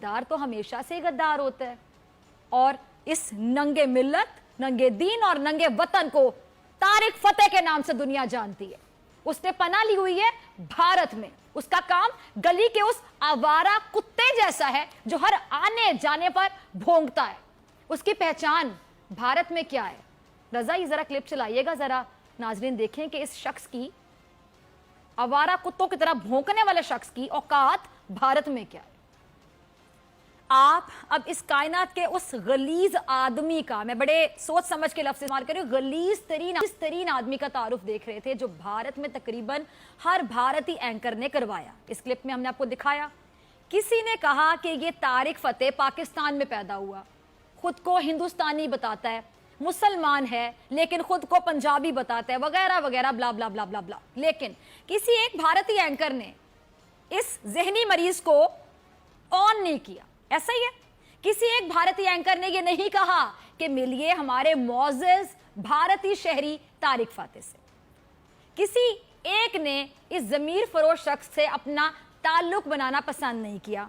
गद्दार तो हमेशा से ही गद्दार होता है और इस नंगे मिल्लत, नंगे दीन और नंगे वतन को तारिक फतेह के नाम से दुनिया जानती है। उसने पनाह ली हुई है भारत में। उसका काम गली के उस आवारा कुत्ते जैसा है जो हर आने जाने पर भौंकता है। उसकी पहचान भारत में क्या है? रजा, ये जरा क्लिप चलाइएगा, जरा नाजरीन देखें कि इस शख्स की, आवारा कुत्तों की तरह भौंकने वाले शख्स की औकात भारत में क्या है। आप अब इस कायनात के उस गलीज आदमी का, मैं बड़े सोच समझ के लफ्ज़ इस्तेमाल कर रही हूं, गलीज तरीन आदमी का तारुफ देख रहे थे जो भारत में तकरीबन हर भारतीय एंकर ने करवाया। इस क्लिप में हमने आपको दिखाया। किसी ने कहा कि ये तारिक फतेह पाकिस्तान में पैदा हुआ, खुद को हिंदुस्तानी बताता है, मुसलमान है लेकिन खुद को पंजाबी बताता है, वगैरह वगैरह, ब्ला ब्ला ब्ला ब्ला ब्ला। लेकिन किसी एक भारतीय एंकर ने इस जहनी मरीज को ऑन नहीं किया। ऐसा ही है, किसी एक भारतीय एंकर ने यह नहीं कहा कि मिलिए हमारे मौजूद भारतीय शहरी तारिक फतेह से। किसी एक ने इस जमीर फरोश शख्स से अपना ताल्लुक बनाना पसंद नहीं किया।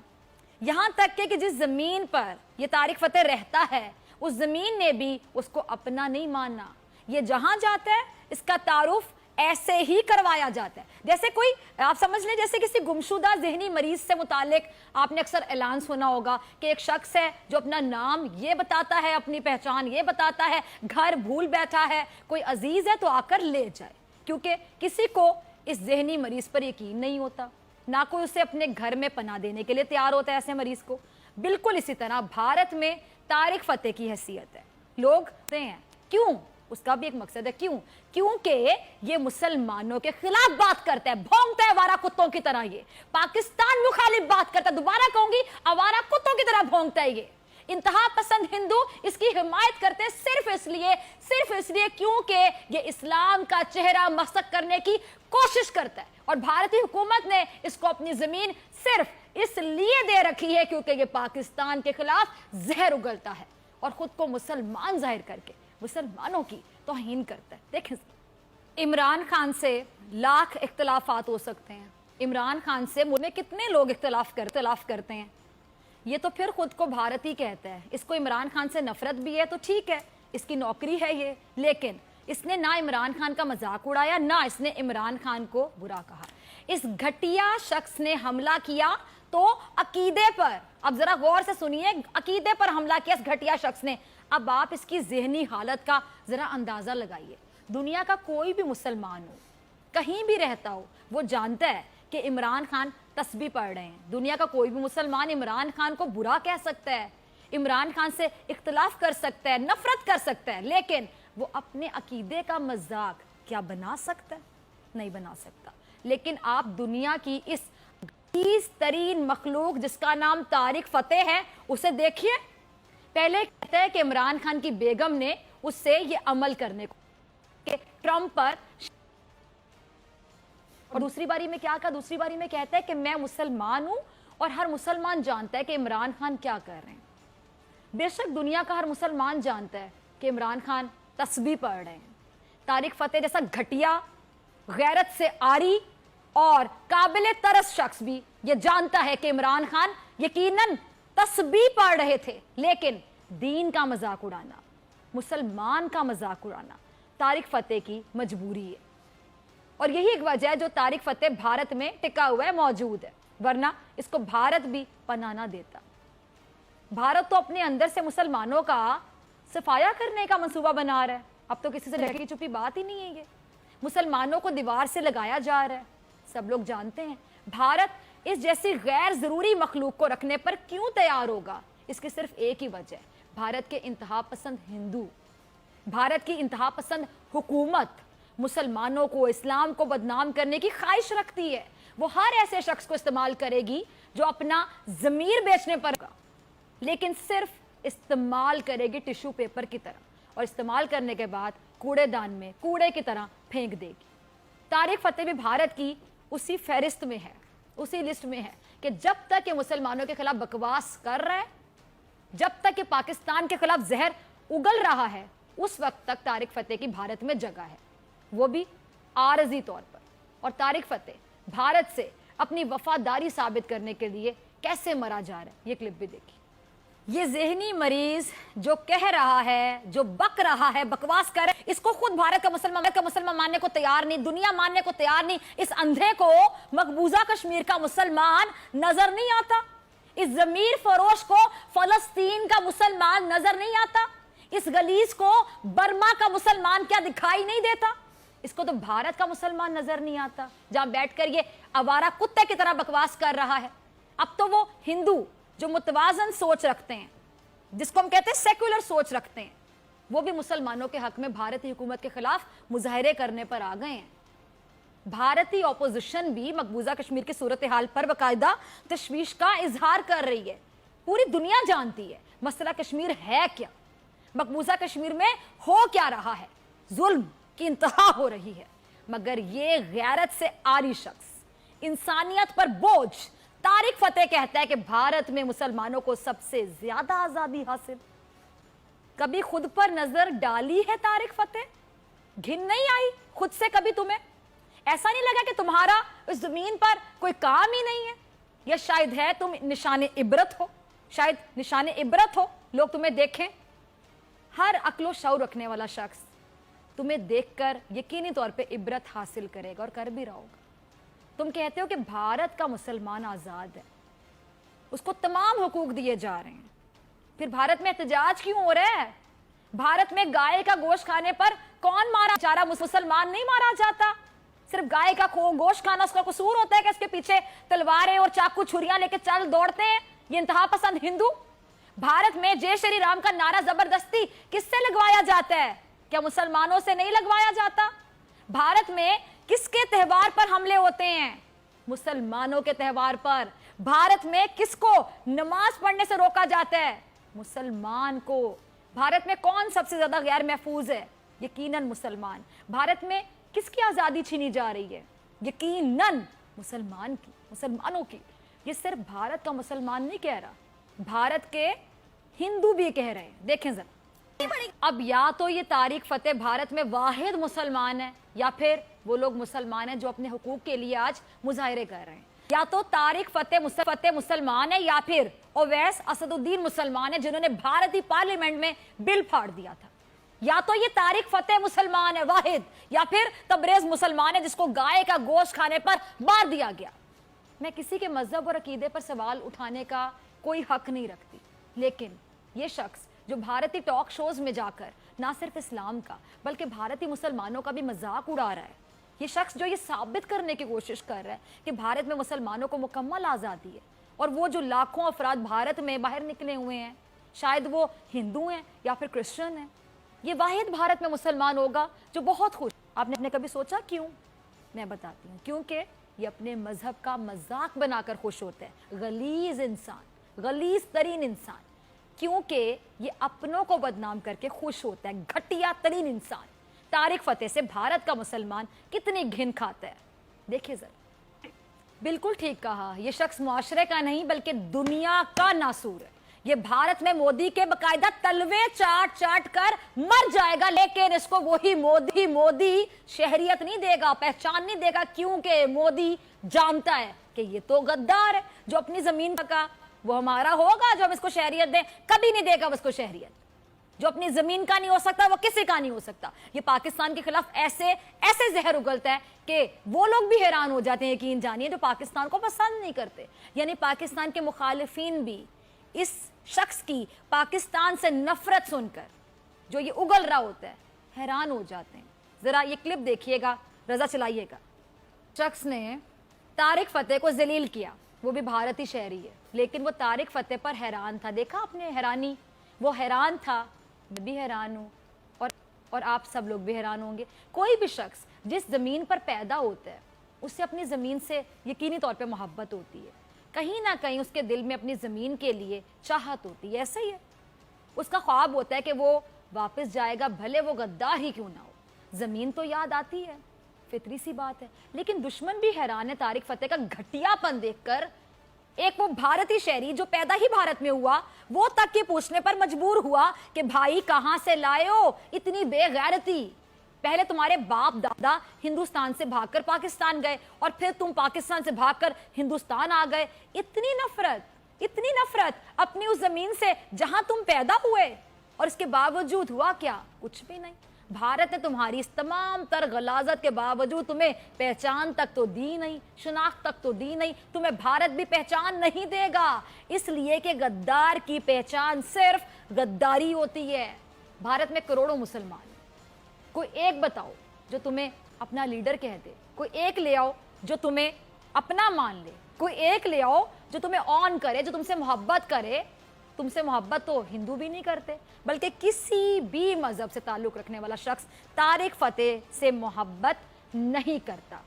यहां तक कि जिस जमीन पर यह तारिक फतेह रहता है उस जमीन ने भी उसको अपना नहीं माना। ये जहां जाता है इसका तारुफ ऐसे ही करवाया जाता है, जैसे कोई, आप समझ लें जैसे किसी गुमशुदा जहनी मरीज से मुतालिक आपने अक्सर ऐलान सुना होगा कि एक शख्स है जो अपना नाम ये बताता है, अपनी पहचान ये बताता है, घर भूल बैठा है, कोई अजीज है तो आकर ले जाए, क्योंकि किसी को इस जहनी मरीज पर यकीन नहीं होता, ना कोई उसे अपने घर में पनाह देने के लिए तैयार होता है ऐसे मरीज को। बिल्कुल इसी तरह भारत में तारिक फतेह की हैसियत है। लोग कहते हैं क्यों, उसका भी एक मकसद है, क्यों? क्योंकि ये मुसलमानों के खिलाफ बात करता है, भौंकता है आवारा कुत्तों की तरह, ये पाकिस्तान मुखालिफ बात करता है, दोबारा कहूंगी आवारा कुत्तों की तरह भौंकता है। ये इंतहा पसंद हिंदू इसकी हिमायत करते हैं सिर्फ इसलिए क्योंकि ये इस्लाम का चेहरा मसक करने की कोशिश करता है और भारतीय हुकूमत ने इसको अपनी जमीन सिर्फ इसलिए दे रखी है क्योंकि ये पाकिस्तान के खिलाफ जहर उगलता है और खुद को मुसलमान जाहिर करके मुसलमानों की तौहीन करता है। देखें, इमरान खान से लाख इख्तलाफात हो सकते हैं, इमरान खान से मुल्क में कितने लोग इख्तलाफ करते हैं, ये तो फिर खुद को भारतीय कहता है। इसको इमरान खान से नफरत भी है तो ठीक है, इसकी नौकरी है ये, लेकिन इसने ना इमरान खान का मजाक उड़ाया ना इसने इमरान खान को बुरा कहा। इस घटिया शख्स ने हमला किया तो अकीदे पर, अब जरा गौर से सुनिए, अकीदे पर हमला किया इस घटिया शख्स ने। अब आप इसकी जहनी हालत का जरा अंदाजा लगाइए। दुनिया का कोई भी मुसलमान हो, कहीं भी रहता हो, वो जानता है कि इमरान खान तस्बीह पढ़ रहे हैं। दुनिया का कोई भी मुसलमान इमरान खान को बुरा कह सकता है, इमरान खान से इख्तलाफ कर सकता है, नफरत कर सकता है, लेकिन वो अपने अकीदे का मजाक क्या बना सकता है? नहीं बना सकता। लेकिन आप दुनिया की इस तरीन मखलूक जिसका नाम तारिक फतेह है उसे देखिए। पहले कहते हैं कि इमरान खान की बेगम ने उससे ये अमल करने को कि ट्रंप पर, और दूसरी बारी में क्या कहा, दूसरी बारी में कहता है कि मैं मुसलमान हूं और हर मुसलमान जानता है कि इमरान खान क्या कर रहे हैं। बेशक दुनिया का हर मुसलमान जानता है कि इमरान खान तस्बीह पढ़ रहे हैं। तारिक फतेह जैसा घटिया, गैरत से आरी और काबिल तरस शख्स भी ये जानता है कि इमरान खान यकीनन तस्बीह पढ़ रहे थे, लेकिन दीन का मजाक उड़ाना, मुसलमान का मजाक उड़ाना तारिक फतेह की मजबूरी है। और यही एक वजह है जो तारिक फतेह भारत में टिका हुआ है, मौजूद है, वरना इसको भारत भी पनाह ना देता। भारत तो अपने अंदर से मुसलमानों का सफाया करने का मंसूबा बना रहा है। अब तो किसी से ढकी छुपी बात ही नहीं है, ये मुसलमानों को दीवार से लगाया जा रहा है। सब लोग जानते हैं भारत इस जैसी गैर जरूरी मखलूक को रखने पर क्यों तैयार होगा। इसकी सिर्फ एक ही वजह है, भारत के इंतहा पसंद हिंदू, भारत की इंतहा पसंद हुकूमत मुसलमानों को, इस्लाम को बदनाम करने की ख्वाहिश रखती है। वो हर ऐसे शख्स को इस्तेमाल करेगी जो अपना ज़मीर बेचने पर, लेकिन सिर्फ इस्तेमाल करेगी टिश्यू पेपर की तरह, और इस्तेमाल करने के बाद कूड़ेदान में कूड़े की तरह फेंक देगी। तारिक फतेह भी भारत की उसी फहरिस्त में है, उसी लिस्ट में है कि जब तक ये मुसलमानों के खिलाफ बकवास कर रहा है, जब तक ये पाकिस्तान के खिलाफ जहर उगल रहा है, उस वक्त तक तारिक फतेह की भारत में जगह है, वो भी आरजी तौर पर। और तारिक फतेह भारत से अपनी वफादारी साबित करने के लिए कैसे मरा जा रहा है, ये क्लिप भी देखिए। ये ज़हनी मरीज जो कह रहा है, जो बक रहा है, बकवास कर, इसको खुद भारत का मुसलमान मानने को तैयार नहीं, दुनिया मानने को तैयार नहीं। इस अंधे को मकबूजा कश्मीर का मुसलमान नजर नहीं आता, इस जमीर फरोश को फलस्तीन का मुसलमान नजर नहीं आता, इस गलीज को बर्मा का मुसलमान क्या दिखाई नहीं देता? इसको तो भारत का मुसलमान नजर नहीं आता, जहां बैठकर ये आवारा कुत्ते की तरह बकवास कर रहा है। अब तो वो हिंदू जो मुतवाजन सोच रखते हैं, जिसको हम कहते हैं सेक्युलर सोच रखते हैं, वो भी मुसलमानों के हक में भारतीय हुकूमत के खिलाफ मुजाहरे करने पर आ गए हैं। भारतीय ऑपोजिशन भी मकबूजा कश्मीर की सूरत हाल पर बाकायदा तशवीश का इजहार कर रही है। पूरी दुनिया जानती है मसला कश्मीर है क्या, मकबूजा कश्मीर में हो क्या रहा है, जुल्म की इंतहा हो रही है। मगर ये गैरत से आरी शख्स, इंसानियत पर बोझ तारिक फतेह कहता है कि भारत में मुसलमानों को सबसे ज्यादा आजादी हासिल। कभी खुद पर नजर डाली है तारिक फतेह? घिन नहीं आई खुद से कभी तुम्हें? ऐसा नहीं लगा कि तुम्हारा इस जमीन पर कोई काम ही नहीं है? या शायद है तुम निशाने इबरत हो, शायद निशाने इबरत हो, लोग तुम्हें देखें। हर अक्लो शऊर रखने वाला शख्स तुम्हें देखकर यकीनी तौर पे इबरत हासिल करेगा और कर भी रहा होगा। तुम कहते हो कि भारत का मुसलमान आजाद है, उसको तमाम हुकूक दिए जा रहे हैं, फिर भारत में एहतजाज क्यों हो रहा है? भारत में गाय का गोश्त खाने पर कौन मारा? बेचारा मुसलमान नहीं मारा जाता, सिर्फ गाय का गोश्त खाना उसका कसूर होता है कि इसके पीछे तलवारें और चाकू छुरियां लेके चल दौड़ते हैं ये इंतहा पसंद हिंदू? भारत में जय श्री राम का नारा जबरदस्ती किससे लगवाया जाता है? क्या मुसलमानों से नहीं लगवाया जाता? भारत में किसके त्योहार पर हमले होते हैं? मुसलमानों के त्योहार पर। भारत में किसको नमाज पढ़ने से रोका जाता है? मुसलमान को। भारत में कौन सबसे ज्यादा गैर महफूज है? यकीनन मुसलमान। भारत में किसकी आजादी छीनी जा रही है? यकीनन मुसलमान की, मुसलमानों की। ये सिर्फ भारत का मुसलमान नहीं कह रहा, भारत के हिंदू भी कह रहे हैं। देखें जरा, अब या तो ये तारिक फतेह भारत में वाहिद मुसलमान है, या फिर वो लोग मुसलमान हैं जो अपने हुकूक के लिए आज मुजाहरे कर रहे हैं। या तो तारिक फतेह मुसलमान है, या फिर ओवैस असदुद्दीन मुसलमान है जिन्होंने भारतीय पार्लियामेंट में बिल फाड़ दिया था। या तो ये तारिक फतेह मुसलमान है वाहिद, या फिर तबरेज मुसलमान है जिसको गाय का गोश्त खाने पर मार दिया गया। मैं किसी के मजहब और अकीदे पर सवाल उठाने का कोई हक नहीं रखती, लेकिन ये शख्स जो भारतीय टॉक शोज में जाकर ना सिर्फ इस्लाम का बल्कि भारतीय मुसलमानों का भी मजाक उड़ा रहा है, ये शख्स जो ये साबित करने की कोशिश कर रहा है कि भारत में मुसलमानों को मुकम्मल आज़ादी है, और वो जो लाखों अफराद भारत में बाहर निकले हुए हैं, शायद वो हिंदू हैं या फिर क्रिश्चियन हैं, ये वाहिद भारत में मुसलमान होगा जो बहुत खुश। आपने कभी सोचा क्यों? मैं बताती हूँ, क्योंकि ये अपने मजहब का मजाक बनाकर खुश होते हैं। गलीज इंसान, गलीज तरीन इंसान, क्योंकि ये अपनों को बदनाम करके खुश होता है। घटिया तरीन इंसान। तारिक फतेह से भारत का मुसलमान कितनी घिन खाता है, देखिए जरा। बिल्कुल ठीक कहा, ये शख्स मुआशरे का नहीं बल्कि दुनिया का नासूर है। ये भारत में मोदी के बकायदा तलवे चाट चाट कर मर जाएगा, लेकिन इसको वही मोदी शहरियत नहीं देगा, पहचान नहीं देगा, क्योंकि मोदी जानता है कि ये तो गद्दार है जो अपनी जमीन का, वो हमारा होगा जो हम इसको शहरियत दें, कभी नहीं देगा उसको शहरियत। जो अपनी जमीन का नहीं हो सकता वो किसी का नहीं हो सकता। ये पाकिस्तान के खिलाफ ऐसे ऐसे जहर उगलता है कि वो लोग भी हैरान हो जाते हैं, यकीन जानिए, जो पाकिस्तान को पसंद नहीं करते। यानी पाकिस्तान के मुखालिफिन भी इस शख्स की पाकिस्तान से नफरत सुनकर जो ये उगल रहा होता है हैरान हो जाते हैं। जरा ये क्लिप देखिएगा, रजा चलाइएगा। शख्स ने तारिक फतेह को जलील किया, वो भी भारतीय शहरी है, लेकिन वो तारिक फतेह पर हैरान था। देखा आपने हैरानी? वो हैरान था, मैं भी हैरान हूँ, और आप सब लोग भी हैरान होंगे। कोई भी शख्स जिस ज़मीन पर पैदा होता है उससे अपनी ज़मीन से यकीनी तौर पे मोहब्बत होती है, कहीं ना कहीं उसके दिल में अपनी ज़मीन के लिए चाहत होती है। ऐसा ही है, उसका ख्वाब होता है कि वो वापस जाएगा, भले वो गद्दार ही क्यों ना हो। ज़मीन तो याद आती है, फितरी सी बात है। लेकिन दुश्मन भी हैरान है तारिक फतेह का घटियापन देखकर। एक वो भारतीय शहरी जो पैदा ही भारत में हुआ, वो तक के पूछने पर मजबूर हुआ कि भाई कहां से लाए हो इतनी बेगैरती? पहले तुम्हारे बाप दादा हिंदुस्तान से भागकर पाकिस्तान गए, और फिर तुम पाकिस्तान से भागकर हिंदुस्तान आ गए। इतनी नफरत इतनी नफरत अपनी उस जमीन से जहां तुम पैदा हुए, और इसके बावजूद हुआ क्या? कुछ भी नहीं। भारत ने तुम्हारी इस तमाम तर गलाजत के बावजूद तुम्हें पहचान तक तो दी नहीं, शनाख्त तक तो दी नहीं। तुम्हें भारत भी पहचान नहीं देगा, इसलिए कि गद्दार की पहचान सिर्फ गद्दारी होती है। भारत में करोड़ों मुसलमान, कोई एक बताओ जो तुम्हें अपना लीडर कह दे, कोई एक ले आओ जो तुम्हें अपना मान ले, कोई एक ले आओ जो तुम्हें ऑन करे, जो तुमसे मोहब्बत करे। तुमसे मोहब्बत तो हिंदू भी नहीं करते, बल्कि किसी भी मजहब से ताल्लुक रखने वाला शख्स तारिक फतेह से मोहब्बत नहीं करता।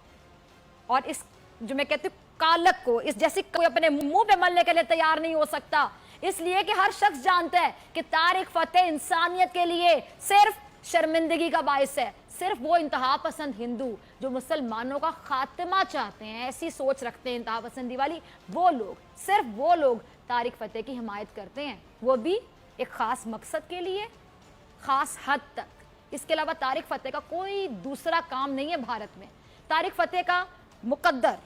और इस जो मैं कहती हूँ कालक को, इस जैसी कोई अपने मुंह पे मलने के लिए तैयार नहीं हो सकता, इसलिए कि हर शख्स जानता है कि तारिक फतेह इंसानियत के लिए सिर्फ शर्मिंदगी का बायस है। सिर्फ वो इंतहा पसंद हिंदू जो मुसलमानों का खात्मा चाहते हैं, ऐसी सोच रखते हैं इंतहा पसंदी वाली, वो लोग, सिर्फ वो लोग तारिक फतेह की हिमायत करते हैं, वो भी एक खास मकसद के लिए, खास हद तक। इसके अलावा तारिक फतेह का कोई दूसरा काम नहीं है भारत में। तारिक फतेह का मुकद्दर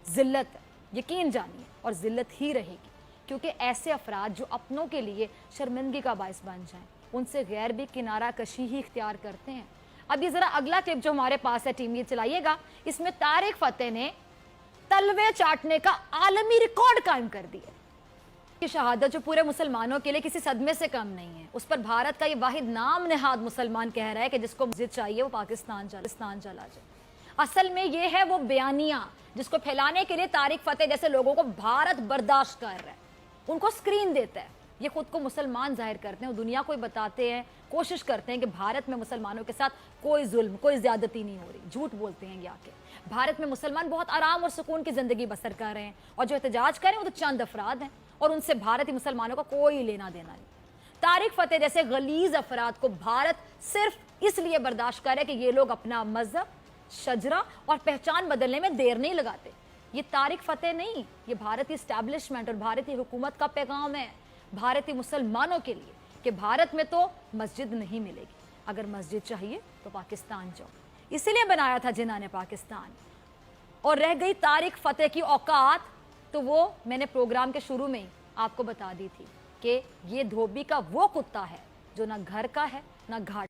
जिल्लत है, यकीन जानिए, और जिल्लत ही रहेगी, क्योंकि ऐसे अफराद जो अपनों के लिए शर्मिंदगी का बायस बन जाएं, उनसे गैर भी किनारा कशी ही इख्तियार करते हैं। अब ये जरा अगला क्लिप जो हमारे पास है, टीम ये चलाइएगा, इसमें तारिक फतेह ने तलवे चाटने का आलमी रिकॉर्ड कायम कर दिया। की शहादत जो पूरे मुसलमानों के लिए किसी सदमे से कम नहीं है। उस पर भारत का ये वाहिद नाम नेहाद मुसलमान कह रहा है कि जिसको मस्जिद चाहिए वो पाकिस्तान चला जाए। असल में ये है वो बयानिया जिसको फैलाने के लिए तारिक फतेह जैसे लोगों को भारत बर्दाश्त कर रहा है, उनको स्क्रीन देता है। ये खुद को मुसलमान जाहिर करते हैं, दुनिया को बताते हैं, कोशिश करते हैं कि भारत में मुसलमानों के साथ कोई जुल्म, कोई ज्यादती नहीं हो रही। झूठ बोलते हैं ये आके। भारत में मुसलमान बहुत आराम और सुकून की जिंदगी बसर कर रहे हैं, और जो एहतजाज करें वो तो चंद अफराद हैं, और उनसे भारतीय मुसलमानों का कोई लेना देना नहीं। तारिक फतेह जैसे गलीज अफराद को भारत सिर्फ इसलिए बर्दाश्त करे कि ये लोग अपना मजहब, शजरा और पहचान बदलने में देर नहीं लगाते। ये तारिक फतेह नहीं, ये भारतीय एस्टैब्लिशमेंट और भारतीय हुकूमत का पैगाम है भारतीय मुसलमानों के लिए कि भारत में तो मस्जिद नहीं मिलेगी, अगर मस्जिद चाहिए तो पाकिस्तान जाओ। इसीलिए बनाया था जिन्ना ने पाकिस्तान। और रह गई तारिक फतेह की औकात, तो वो मैंने प्रोग्राम के शुरू में ही आपको बता दी थी कि ये धोबी का वो कुत्ता है जो ना घर का है ना घाट